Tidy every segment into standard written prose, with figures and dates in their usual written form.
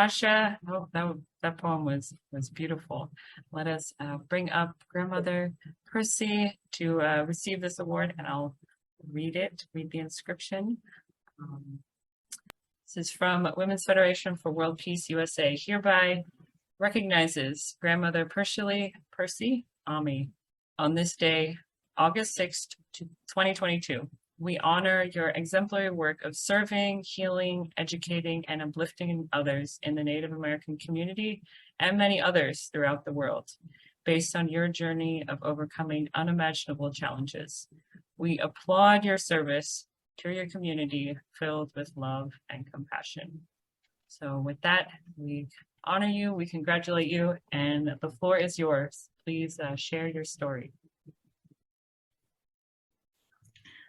Natasha. Oh, that poem was beautiful. Let us bring up Grandmother Percy to receive this award, and I'll read the inscription. This is from Women's Federation for World Peace USA. Hereby recognizes Grandmother Percy Ami on this day, August 6th, 2022. We honor your exemplary work of serving, healing, educating, and uplifting others in the Native American community and many others throughout the world, based on your journey of overcoming unimaginable challenges. We applaud your service to your community filled with love and compassion. So with that, we honor you, we congratulate you, and the floor is yours. Please share your story.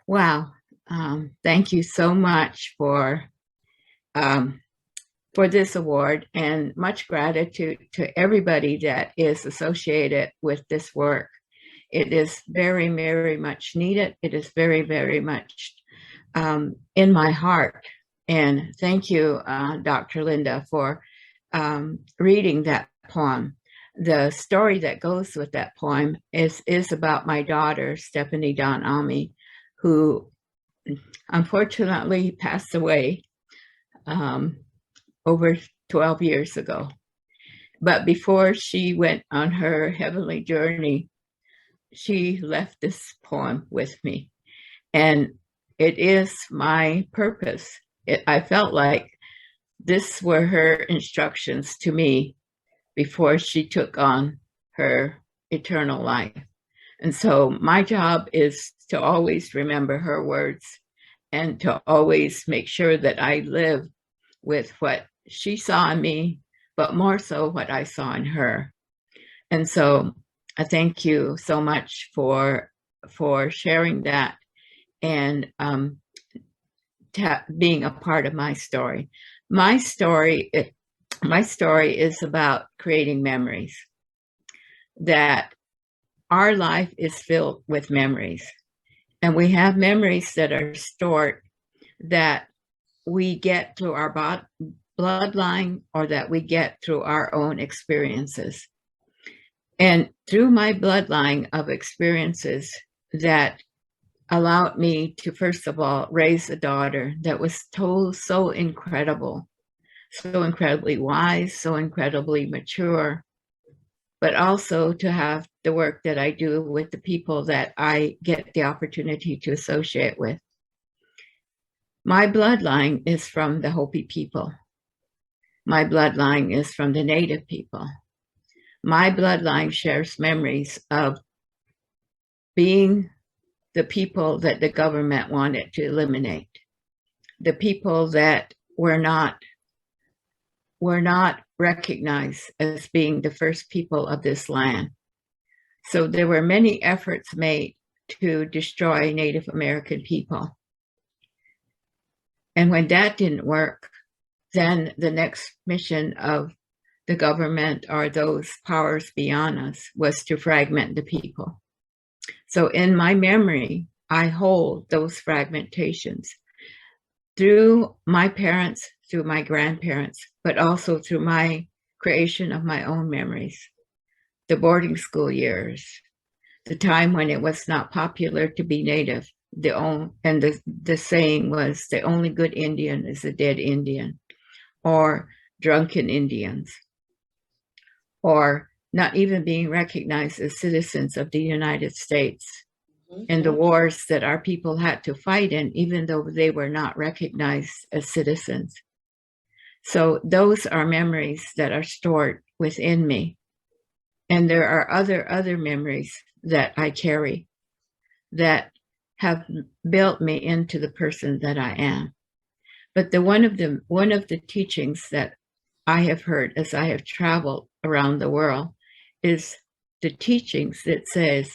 Wow. Thank you so much for this award, and much gratitude to everybody that is associated with this work. It is very, very much needed. It is very, very much in my heart. And thank you, Dr. Linda, for reading that poem. The story that goes with that poem is about my daughter, Stephanie Dawn Ami, who unfortunately passed away over 12 years ago. But before she went on her heavenly journey, she left this poem with me. And it is my purpose. I felt like this were her instructions to me before she took on her eternal life. And so my job is to always remember her words and to always make sure that I live with what she saw in me, but more so what I saw in her. And so I thank you so much for sharing that and being a part of my story. My story is about creating memories. That our life is filled with memories, and we have memories that are stored that we get through our bloodline or that we get through our own experiences. And through my bloodline of experiences that allowed me to, first of all, raise a daughter that was so incredible, so incredibly wise, so incredibly mature, but also to have the work that I do with the people that I get the opportunity to associate with. My bloodline is from the Hopi people. My bloodline is from the Native people. My bloodline shares memories of being the people that the government wanted to eliminate, the people that were not recognized as being the first people of this land. So there were many efforts made to destroy Native American people. And when that didn't work, then the next mission of the government or those powers beyond us was to fragment the people. So in my memory, I hold those fragmentations through my parents, through my grandparents, but also through my creation of my own memories. The boarding school years, the time when it was not popular to be Native, the saying was, the only good Indian is a dead Indian, or drunken Indians, or not even being recognized as citizens of the United States, and the wars that our people had to fight in, even though they were not recognized as citizens. So those are memories that are stored within me. And there are other memories that I carry that have built me into the person that I am. But one of the teachings that I have heard as I have traveled around the world is the teachings that says,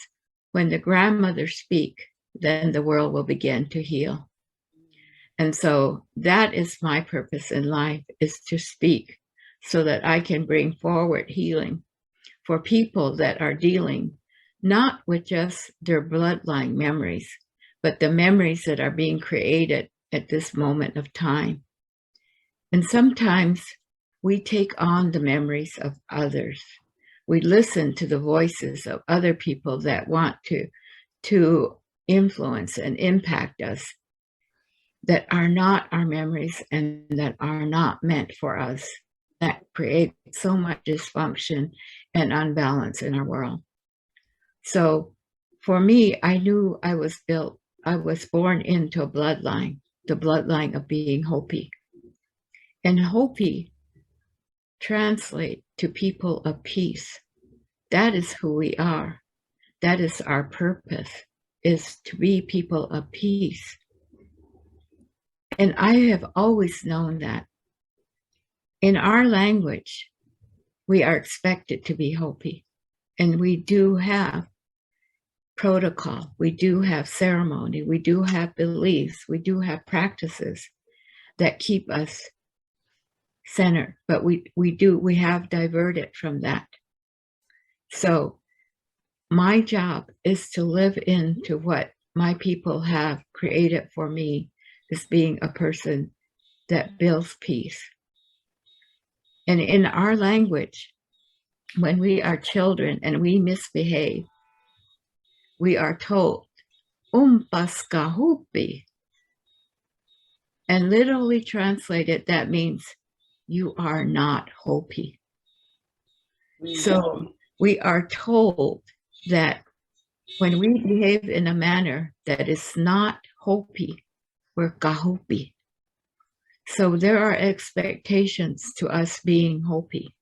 when the grandmothers speak, then the world will begin to heal. And so that is my purpose in life, is to speak so that I can bring forward healing for people that are dealing not with just their bloodline memories, but the memories that are being created at this moment of time. And sometimes we take on the memories of others. We listen to the voices of other people that want to influence and impact us, that are not our memories and that are not meant for us, that create so much dysfunction and unbalance in our world. So for me, I knew I was born into a bloodline, the bloodline of being Hopi. And Hopi translate to people of peace. That is who we are. That is our purpose, is to be people of peace. And I have always known that in our language, we are expected to be Hopi. And we do have protocol, we do have ceremony, we do have beliefs, we do have practices that keep us centered, but we have diverted from that. So my job is to live into what my people have created for me as being a person that builds peace. And in our language, when we are children and we misbehave, we are told, Umpaskahupi. And literally translated, that means you are not Hopi. So we are told that when we behave in a manner that is not Hopi, we're Kahupi. So there are expectations to us being Hopi.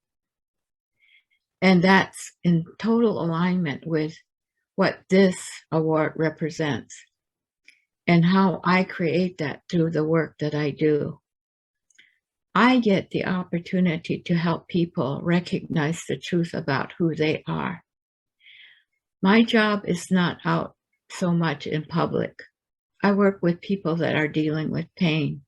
And that's in total alignment with what this award represents and how I create that through the work that I do. I get the opportunity to help people recognize the truth about who they are. My job is not out so much in public. I work with people that are dealing with pain,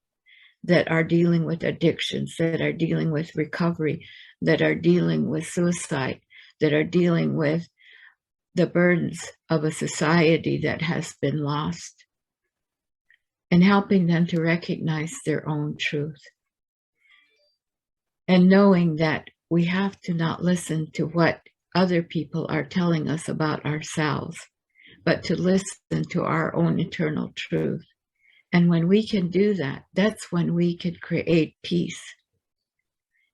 that are dealing with addictions, that are dealing with recovery, that are dealing with suicide, that are dealing with the burdens of a society that has been lost, and helping them to recognize their own truth. And knowing that we have to not listen to what other people are telling us about ourselves, but to listen to our own eternal truth. And when we can do that, that's when we can create peace.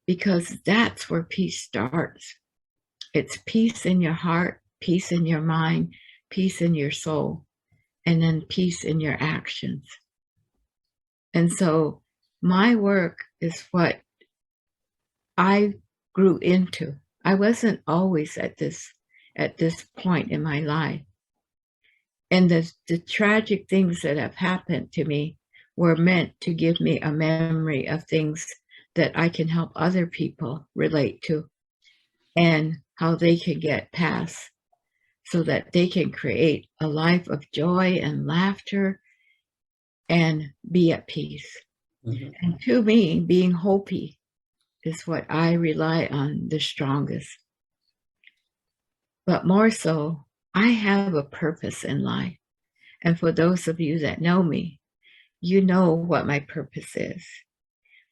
Because that's where peace starts. It's peace in your heart, peace in your mind, peace in your soul, and then peace in your actions. And so my work is what I grew into. I wasn't always at this point in my life. And the tragic things that have happened to me were meant to give me a memory of things that I can help other people relate to and how they can get past so that they can create a life of joy and laughter and be at peace. Mm-hmm. And to me, being Hopi is what I rely on the strongest. But more so, I have a purpose in life. And for those of you that know me, you know what my purpose is.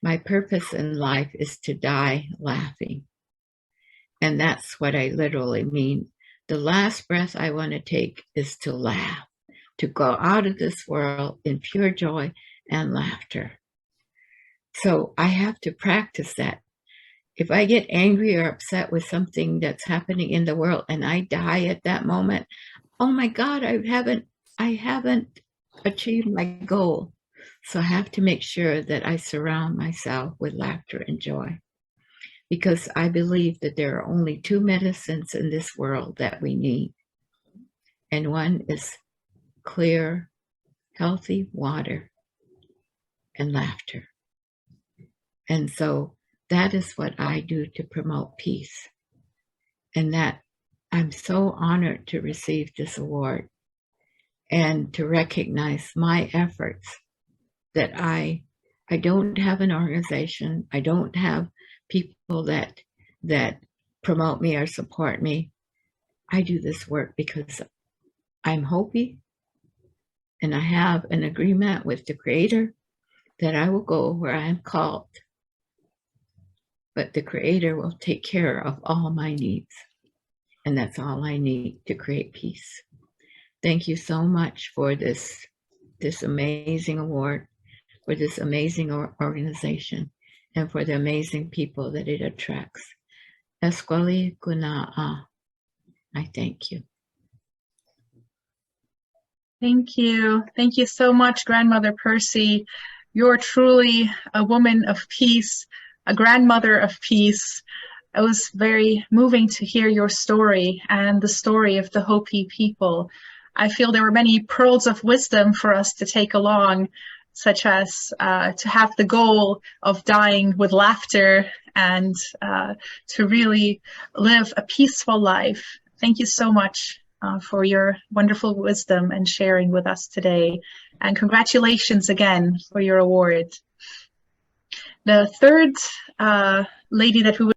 My purpose in life is to die laughing. And that's what I literally mean. The last breath I want to take is to laugh, to go out of this world in pure joy and laughter. So I have to practice that. If I get angry or upset with something that's happening in the world and I die at that moment, oh my God, I haven't achieved my goal. So I have to make sure that I surround myself with laughter and joy, because I believe that there are only two medicines in this world that we need. And one is clear, healthy water and laughter. And so that is what I do to promote peace. And that I'm so honored to receive this award and to recognize my efforts, that I don't have an organization. I don't have people that promote me or support me. I do this work because I'm Hopi and I have an agreement with the Creator that I will go where I am called. but the Creator will take care of all my needs. And that's all I need to create peace. Thank you so much for this amazing award, for this amazing organization, and for the amazing people that it attracts. Esquali Kuna'a. I thank you. Thank you. Thank you so much, Grandmother Perci. You're truly a woman of peace, a grandmother of peace. It was very moving to hear your story and the story of the Hopi people. I feel there were many pearls of wisdom for us to take along, such as to have the goal of dying with laughter and to really live a peaceful life. Thank you so much for your wonderful wisdom and sharing with us today. And congratulations again for your award. The third lady that we would